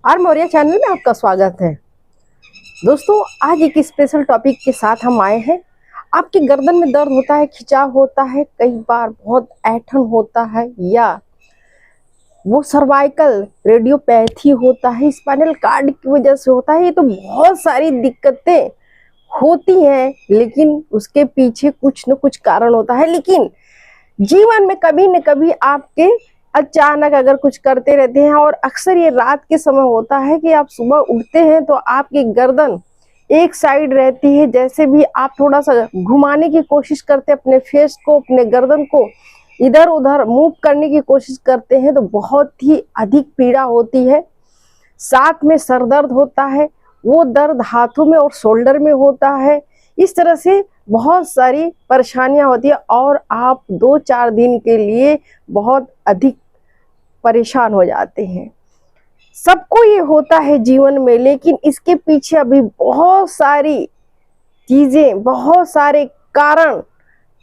Are Maurya channel में आपका स्वागत है। दोस्तों, आज एक स्पेशल टॉपिक के साथ हम आए हैं। आपकी गर्दन में दर्द होता है, खिंचाव होता है, कई बार बहुत ऐंठन होता है, या वो सर्वाइकल रेडियोपैथी होता है, स्पाइनल कार्ड की वजह से होता है। ये तो बहुत सारी दिक्कतें होती हैं, लेकिन उसके पीछे कुछ न कुछ कारण होता है। लेकिन जीवन में कभी न कभी आपके अचानक अगर कुछ करते रहते हैं, और अक्सर ये रात के समय होता है कि आप सुबह उठते हैं तो आपकी गर्दन एक साइड रहती है। जैसे भी आप थोड़ा सा घुमाने की कोशिश करते हैं अपने फेस को, अपने गर्दन को इधर उधर मूव करने की कोशिश करते हैं तो बहुत ही अधिक पीड़ा होती है। साथ में सर दर्द होता है, वो दर्द हाथों में और शोल्डर में होता है। इस तरह से बहुत सारी परेशानियां होती है और आप 2-4 दिन के लिए बहुत अधिक परेशान हो जाते हैं। सबको ये होता है जीवन में, लेकिन इसके पीछे अभी बहुत सारी चीजें, बहुत सारे कारण,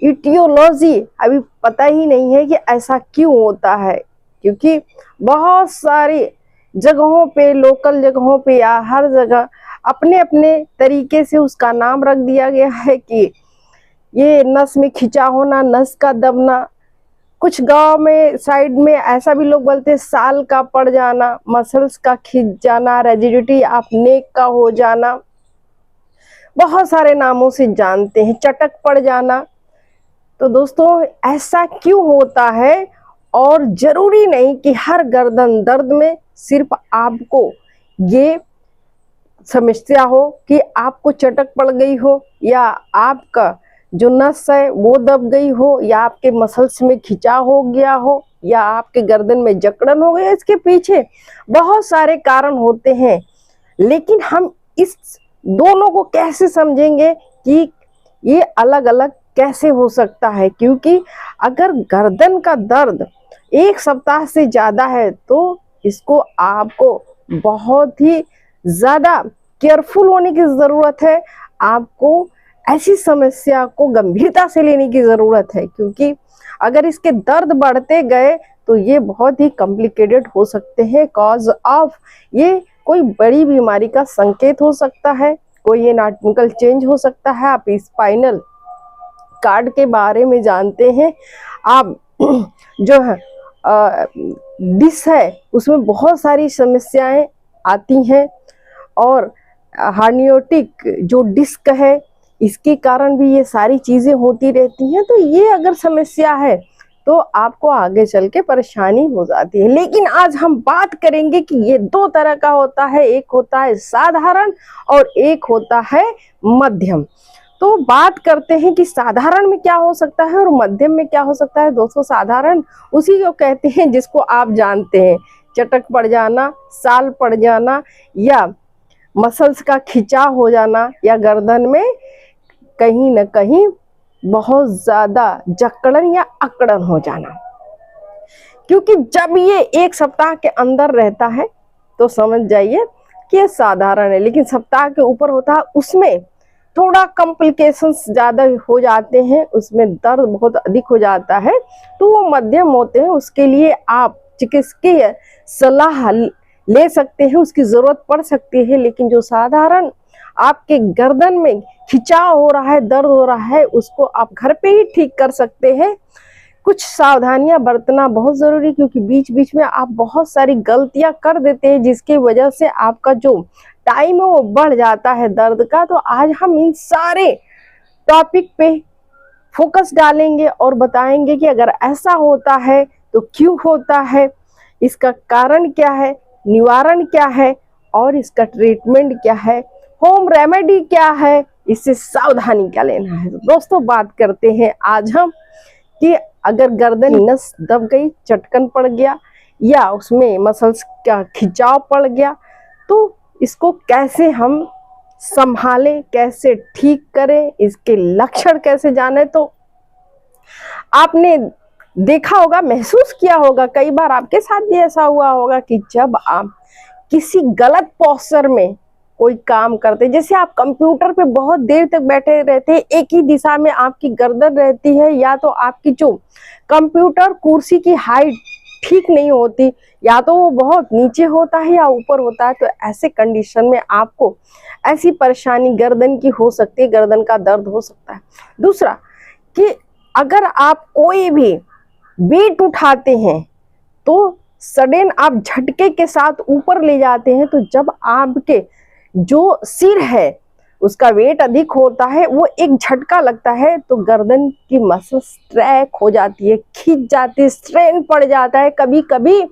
इटियोलॉजी अभी पता ही नहीं है कि ऐसा क्यों होता है। क्योंकि बहुत सारी जगहों पे, लोकल जगहों पे या हर जगह अपने अपने तरीके से उसका नाम रख दिया गया है कि ये नस में खिंचा होना, नस का दबना। कुछ गांव में साइड में ऐसा भी लोग बोलते हैं साल का पड़ जाना, मसल्स का खिंच जाना, रेजिडिटी ऑफ नेक का हो जाना, बहुत सारे नामों से जानते हैं, चटक पड़ जाना। तो दोस्तों, ऐसा क्यों होता है? और जरूरी नहीं कि हर गर्दन दर्द में सिर्फ आपको ये समस्या हो कि आपको चटक पड़ गई हो, या आपका जो नस है वो दब गई हो, या आपके मसल्स में खिंचाव हो गया हो, या आपके गर्दन में जकड़न हो गई। इसके पीछे बहुत सारे कारण होते हैं। लेकिन हम इस दोनों को कैसे समझेंगे कि ये अलग अलग कैसे हो सकता है? क्योंकि अगर गर्दन का दर्द 1 सप्ताह से ज़्यादा है तो इसको आपको बहुत ही ज़्यादा केयरफुल होने की ज़रूरत है। आपको ऐसी समस्या को गंभीरता से लेने की ज़रूरत है, क्योंकि अगर इसके दर्द बढ़ते गए तो ये बहुत ही कॉम्प्लिकेटेड हो सकते हैं। कॉज ऑफ ये कोई बड़ी बीमारी का संकेत हो सकता है, कोई एनाटॉमिकल चेंज हो सकता है। आप स्पाइनल कार्ड के बारे में जानते हैं, आप जो है डिस्क है उसमें बहुत सारी समस्याएं आती हैं, और हार्नियोटिक जो डिस्क है इसके कारण भी ये सारी चीज़ें होती रहती हैं। तो ये अगर समस्या है तो आपको आगे चल के परेशानी हो जाती है। लेकिन आज हम बात करेंगे कि ये 2 तरह का होता है, एक होता है साधारण और एक होता है मध्यम। तो बात करते हैं कि साधारण में क्या हो सकता है और मध्यम में क्या हो सकता है। दोस्तों, साधारण उसी को कहते हैं जिसको आप जानते हैं, चटक पड़ जाना, साल पड़ जाना, या मसल्स का खिंचाव हो जाना, या गर्दन में कहीं न कहीं बहुत ज़्यादा जकड़न या अकड़न हो जाना। क्योंकि जब ये 1 सप्ताह के अंदर रहता है तो समझ जाइए कि ये साधारण है। लेकिन सप्ताह के ऊपर होता है, उसमें थोड़ा कॉम्प्लिकेशंस ज़्यादा हो जाते हैं, उसमें दर्द बहुत अधिक हो जाता है, तो वो मध्यम होते हैं। उसके लिए आप चिकित्सकीय सलाह ले सकते हैं, उसकी ज़रूरत पड़ सकती है। लेकिन जो साधारण आपके गर्दन में खिंचाव हो रहा है, दर्द हो रहा है, उसको आप घर पे ही ठीक कर सकते हैं। कुछ सावधानियां बरतना बहुत ज़रूरी, क्योंकि बीच बीच में आप बहुत सारी गलतियां कर देते हैं जिसकी वजह से आपका जो टाइम है वो बढ़ जाता है दर्द का। तो आज हम इन सारे टॉपिक पे फोकस डालेंगे और बताएंगे कि अगर ऐसा होता है तो क्यों होता है, इसका कारण क्या है, निवारण क्या है, और इसका ट्रीटमेंट क्या है, होम रेमेडी क्या है, इससे सावधानी क्या लेना है। तो दोस्तों, बात करते हैं आज हम कि अगर गर्दन नस दब गई, चटकन पड़ गया, या उसमें मसल्स का खिंचाव पड़ गया, तो इसको कैसे हम संभालें, कैसे ठीक करें, इसके लक्षण कैसे जाने। तो आपने देखा होगा, महसूस किया होगा, कई बार आपके साथ भी ऐसा हुआ होगा कि जब आप किसी गलत पोस्चर में कोई काम करते, जैसे आप कंप्यूटर पे बहुत देर तक बैठे रहते हैं, एक ही दिशा में आपकी गर्दन रहती है, या तो आपकी जो कंप्यूटर कुर्सी की हाइट ठीक नहीं होती, या तो वो बहुत नीचे होता है या ऊपर होता है, तो ऐसे कंडीशन में आपको ऐसी परेशानी गर्दन की हो सकती है, गर्दन का दर्द हो सकता है। दूसरा कि अगर आप कोई भी वेट उठाते हैं तो सडन आप झटके के साथ ऊपर ले जाते हैं, तो जब आपके जो सिर है उसका वेट अधिक होता है, वो एक झटका लगता है तो गर्दन की मसल स्ट्रैक हो जाती है, खिंच जाती है, स्ट्रेन पड़ जाता है, कभी कभी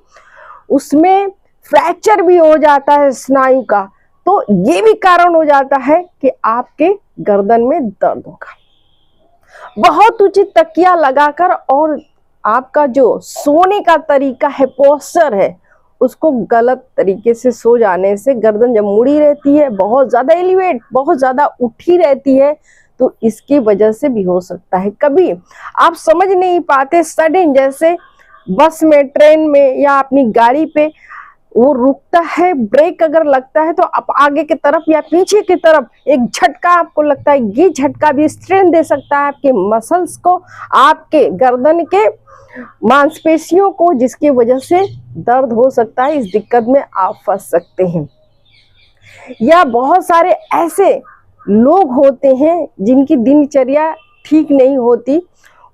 उसमें फ्रैक्चर भी हो जाता है स्नायु का। तो ये भी कारण हो जाता है कि आपके गर्दन में दर्द होगा। बहुत उचित तकिया लगाकर और आपका जो सोने का तरीका है, पोस्चर है, उसको गलत तरीके से सो जाने से गर्दन जब मुड़ी रहती है, बहुत ज्यादा एलिवेट, बहुत ज्यादा उठी रहती है, तो इसकी वजह से भी हो सकता है। कभी आप समझ नहीं पाते, सडन जैसे बस में, ट्रेन में या अपनी गाड़ी पे वो रुकता है, ब्रेक अगर लगता है तो आप आगे की तरफ या पीछे की तरफ एक झटका आपको लगता है, ये झटका भी स्ट्रेन दे सकता है आपके मसल्स को, आपके गर्दन के मांसपेशियों को, जिसकी वजह से दर्द हो सकता है। इस दिक्कत में आप फंस सकते हैं। या बहुत सारे ऐसे लोग होते हैं जिनकी दिनचर्या ठीक नहीं होती,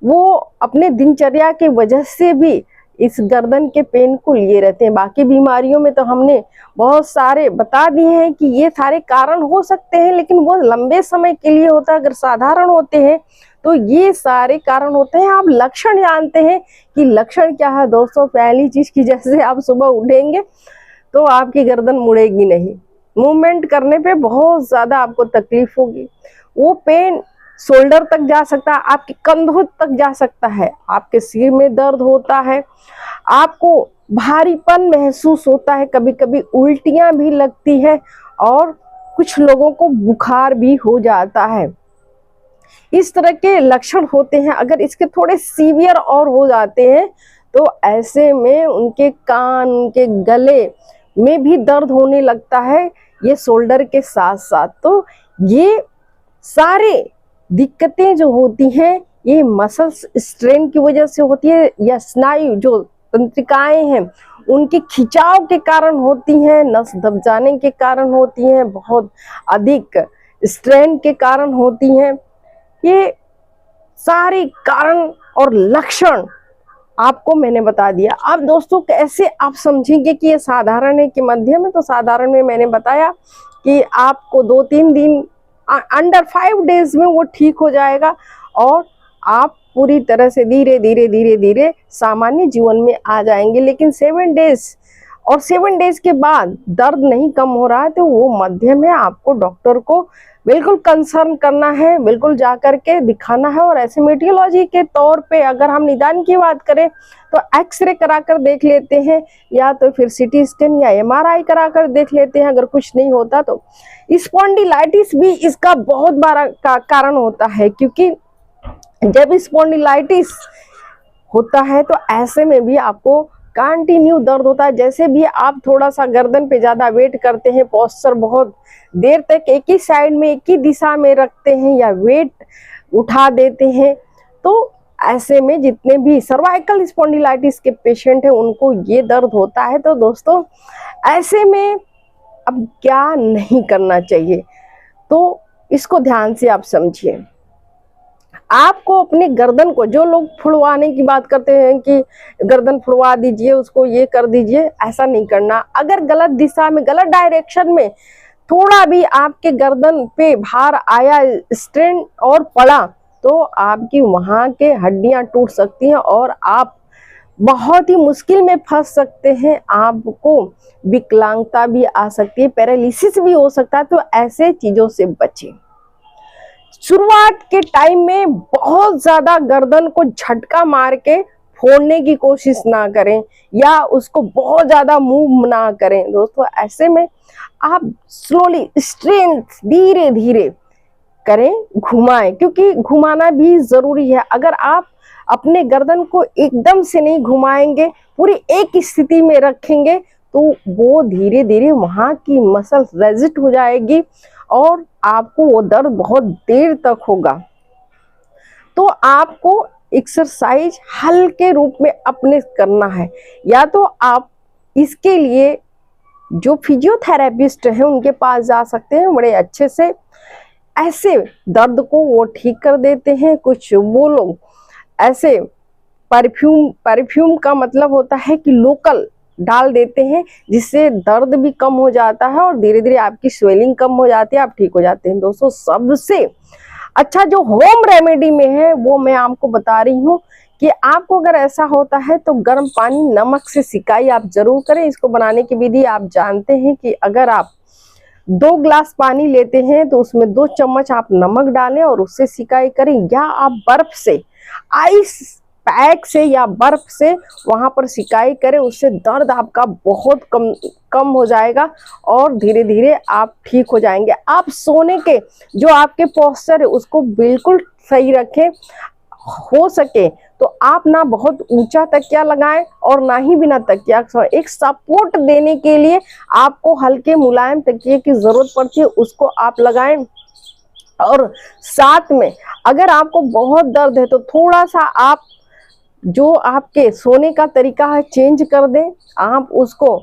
वो अपने दिनचर्या की वजह से भी इस गर्दन के पेन को लिए रहते हैं। बाकी बीमारियों में तो हमने बहुत सारे बता दिए हैं कि ये सारे कारण हो सकते हैं, लेकिन वो लंबे समय के लिए होता है। अगर साधारण होते हैं तो ये सारे कारण होते हैं। आप लक्षण जानते हैं कि लक्षण क्या है दोस्तों? पहली चीज की, जैसे आप सुबह उठेंगे तो आपकी गर्दन मुड़ेगी नहीं, मूवमेंट करने पे बहुत ज्यादा आपको तकलीफ होगी, वो पेन शोल्डर तक जा सकता है, आपके कंधों तक जा सकता है, आपके सिर में दर्द होता है, आपको भारीपन महसूस होता है, कभी कभी उल्टियां भी लगती है और कुछ लोगों को बुखार भी हो जाता है। इस तरह के लक्षण होते हैं। अगर इसके थोड़े सीवियर और हो जाते हैं तो ऐसे में उनके कान, उनके गले में भी दर्द होने लगता है, ये शोल्डर के साथ साथ। तो ये सारे दिक्कतें जो होती हैं ये मसल्स स्ट्रेन की वजह से होती है, या स्नायु जो तंत्रिकाएं हैं उनके खिंचाव के कारण होती हैं, नस दब जाने के कारण होती हैं, बहुत अधिक स्ट्रेन के कारण होती हैं। ये सारे कारण और लक्षण आपको मैंने बता दिया। अब दोस्तों कैसे आप समझेंगे कि ये साधारण है कि मध्यम है? तो साधारण में मैंने बताया कि आपको 2-3 दिन, अंडर 5 डेज में वो ठीक हो जाएगा और आप पूरी तरह से धीरे धीरे धीरे धीरे सामान्य जीवन में आ जाएंगे। लेकिन 7 डेज और 7 डेज के बाद दर्द नहीं कम हो रहा है तो वो मध्यम है। आपको डॉक्टर को बिल्कुल कंसर्न करना है, बिल्कुल जा करके दिखाना है। और एसिमेटियोलॉजी के तौर पे अगर हम निदान की बात करें तो एक्सरे कराकर देख लेते हैं, या तो फिर सीटी स्कैन या एमआरआई कराकर देख लेते हैं। अगर कुछ नहीं होता तो स्पॉन्डिलाइटिस भी इसका बहुत बड़ा कारण होता है, क्योंकि जब स्पॉन्डिलाइटिस होता है तो ऐसे में भी आपको कंटिन्यू दर्द होता है। जैसे भी आप थोड़ा सा गर्दन पे ज्यादा वेट करते हैं, पोस्चर बहुत देर तक एक ही साइड में, एक ही दिशा में रखते हैं या वेट उठा देते हैं, तो ऐसे में जितने भी सर्वाइकल स्पॉन्डिलाइटिस के पेशेंट हैं उनको ये दर्द होता है। तो दोस्तों ऐसे में अब क्या नहीं करना चाहिए, तो इसको ध्यान से आप समझिए। आपको अपने गर्दन को, जो लोग फुड़वाने की बात करते हैं कि गर्दन फुड़वा दीजिए, उसको ये कर दीजिए, ऐसा नहीं करना। अगर गलत दिशा में, गलत डायरेक्शन में थोड़ा भी आपके गर्दन पे भार आया, स्ट्रेन और पड़ा, तो आपकी वहां के हड्डियां टूट सकती हैं और आप बहुत ही मुश्किल में फंस सकते हैं। आपको विकलांगता भी आ सकती है, पैरालिसिस भी हो सकता है। तो ऐसे चीजों से बचें। शुरुआत के टाइम में बहुत ज्यादा गर्दन को झटका मार के फोड़ने की कोशिश ना करें या उसको बहुत ज्यादा मूव ना करें दोस्तों। ऐसे में आप स्लोली, स्ट्रेंथ धीरे धीरे करें, घुमाएं, क्योंकि घुमाना भी जरूरी है। अगर आप अपने गर्दन को एकदम से नहीं घुमाएंगे, पूरी एक स्थिति में रखेंगे, तो वो धीरे धीरे वहां की मसल रेजिस्ट हो जाएगी और आपको वो दर्द बहुत देर तक होगा। तो आपको एक्सरसाइज हल्के रूप में अपने करना है। या तो आप इसके लिए जो फिजियोथेरेपिस्ट हैं उनके पास जा सकते हैं, बड़े अच्छे से ऐसे दर्द को वो ठीक कर देते हैं। कुछ वो लोग ऐसे परफ्यूम का मतलब होता है कि लोकल डाल देते हैं, जिससे दर्द भी कम हो जाता है और धीरे धीरे आपकी स्वेलिंग कम हो जाती है, आप ठीक हो जाते हैं। दोस्तों सबसे अच्छा जो होम रेमेडी में है वो मैं आपको बता रही हूँ कि आपको अगर ऐसा होता है तो गर्म पानी नमक से सिकाई आप जरूर करें। इसको बनाने की विधि आप जानते हैं कि अगर आप 2 ग्लास पानी लेते हैं तो उसमें 2 चम्मच आप नमक डालें और उससे सिकाई करें, या आप बर्फ से, आइस पैक से या बर्फ से वहां पर सिकाई करें। उससे दर्द आपका बहुत कम हो जाएगा और धीरे धीरे आप ठीक हो जाएंगे। आप सोने के जो आपके पोस्चर है उसको बिल्कुल सही रखें। हो सके तो आप ना बहुत ऊंचा तकिया लगाएं और ना ही बिना तकिया, एक सपोर्ट देने के लिए आपको हल्के मुलायम तकिए की जरूरत पड़ती है, उसको आप लगाएं। और साथ में अगर आपको बहुत दर्द है तो थोड़ा सा आप जो आपके सोने का तरीका है चेंज कर दें। आप उसको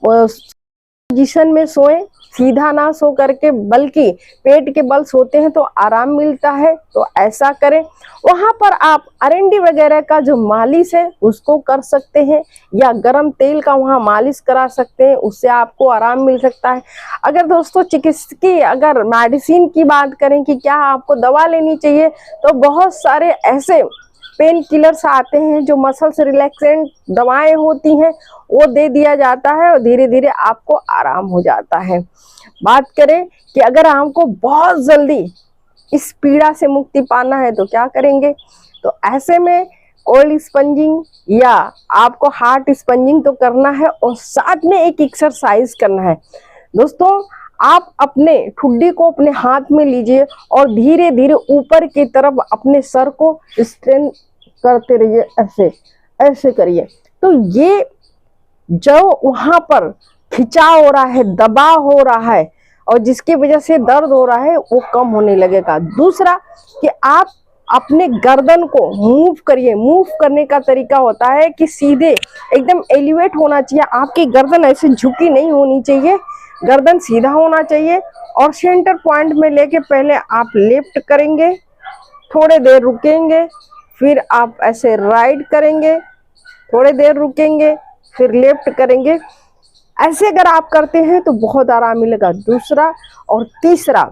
पोजीशन में सोएं, सीधा ना सो करके, बल्कि पेट के बल सोते हैं तो आराम मिलता है, तो ऐसा करें। वहां पर आप अरंडी वगैरह का जो मालिश है उसको कर सकते हैं, या गरम तेल का वहां मालिश करा सकते हैं, उससे आपको आराम मिल सकता है। अगर दोस्तों चिकित्सकीय अगर मेडिसिन की बात करें कि क्या आपको दवा लेनी चाहिए, तो बहुत सारे ऐसे पेन किलर्स आते हैं जो मसल्स रिलैक्सेंट दवाएं होती हैं, वो दे दिया जाता है और धीरे धीरे आपको आराम हो जाता है। बात करें कि अगर हमको बहुत जल्दी इस पीड़ा से मुक्ति पाना है तो क्या करेंगे, तो ऐसे में कोल्ड स्पंजिंग या आपको हार्ट स्पंजिंग तो करना है और साथ में एक एक्सरसाइज करना है। दोस्तों आप अपने ठुड्डी को अपने हाथ में लीजिए और धीरे धीरे ऊपर की तरफ अपने सर को स्ट्रेन करते रहिए, ऐसे ऐसे करिए। तो ये जो वहां पर खिंचाव हो रहा है, दबाव हो रहा है और जिसकी वजह से दर्द हो रहा है वो कम होने लगेगा। दूसरा कि आप अपने गर्दन को मूव करिए। मूव करने का तरीका होता है कि सीधे एकदम एलिवेट होना चाहिए, आपकी गर्दन ऐसे झुकी नहीं होनी चाहिए, गर्दन सीधा होना चाहिए। और सेंटर पॉइंट में लेके पहले आप लेफ्ट करेंगे, थोड़े देर रुकेंगे, फिर आप ऐसे राइट करेंगे, थोड़े देर रुकेंगे, फिर लेफ्ट करेंगे। ऐसे अगर आप करते हैं तो बहुत आराम मिलेगा। दूसरा और तीसरा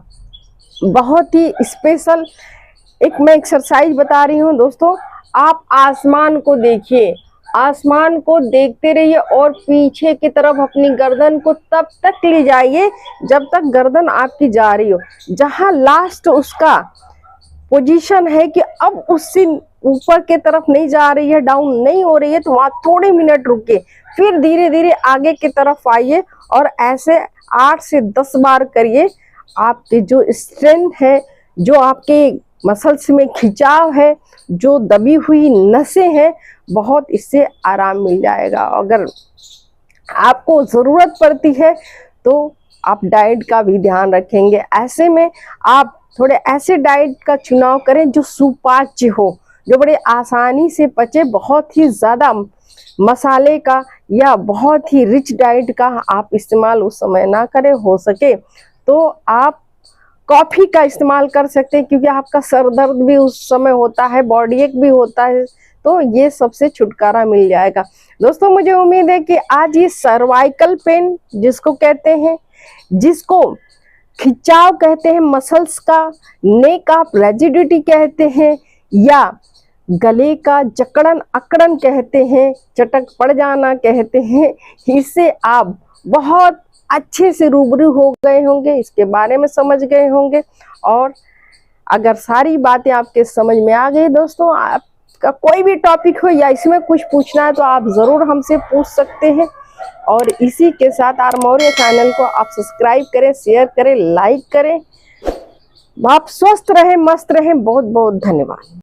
बहुत ही स्पेशल एक मैं एक्सरसाइज बता रही हूँ दोस्तों। आप आसमान को देखिए, आसमान को देखते रहिए और पीछे की तरफ अपनी गर्दन को तब तक ले जाइए जब तक गर्दन आपकी जा रही हो। जहां लास्ट उसका पोजीशन है कि अब उससे ऊपर की तरफ नहीं जा रही है, डाउन नहीं हो रही है, तो वहां थोड़े मिनट रुके, फिर धीरे धीरे आगे की तरफ आइए और ऐसे 8 से 10 बार करिए। आपकी जो स्ट्रेंथ है, जो आपके मसल्स में खिंचाव है, जो दबी हुई नसें हैं, बहुत इससे आराम मिल जाएगा। अगर आपको ज़रूरत पड़ती है तो आप डाइट का भी ध्यान रखेंगे। ऐसे में आप थोड़े ऐसे डाइट का चुनाव करें जो सुपाच्य हो, जो बड़े आसानी से पचे। बहुत ही ज़्यादा मसाले का या बहुत ही रिच डाइट का आप इस्तेमाल उस समय ना करें। हो सके तो आप कॉफ़ी का इस्तेमाल कर सकते हैं, क्योंकि आपका सर दर्द भी उस समय होता है, बॉडी एक भी होता है, तो ये सबसे छुटकारा मिल जाएगा। दोस्तों मुझे उम्मीद है कि आज ये सर्वाइकल पेन जिसको कहते हैं, जिसको खिंचाव कहते हैं मसल्स का, नेक ऑफ रिजिडिटी कहते हैं, या गले का जकड़न अकड़न कहते हैं, चटक पड़ जाना कहते हैं, इससे आप बहुत अच्छे से रूबरू हो गए होंगे, इसके बारे में समझ गए होंगे। और अगर सारी बातें आपके समझ में आ गई दोस्तों, आपका कोई भी टॉपिक हो या इसमें कुछ पूछना है तो आप ज़रूर हमसे पूछ सकते हैं। और इसी के साथ आर मौर्य चैनल को आप सब्सक्राइब करें, शेयर करें, लाइक करें। आप स्वस्थ रहें, मस्त रहें। बहुत बहुत धन्यवाद।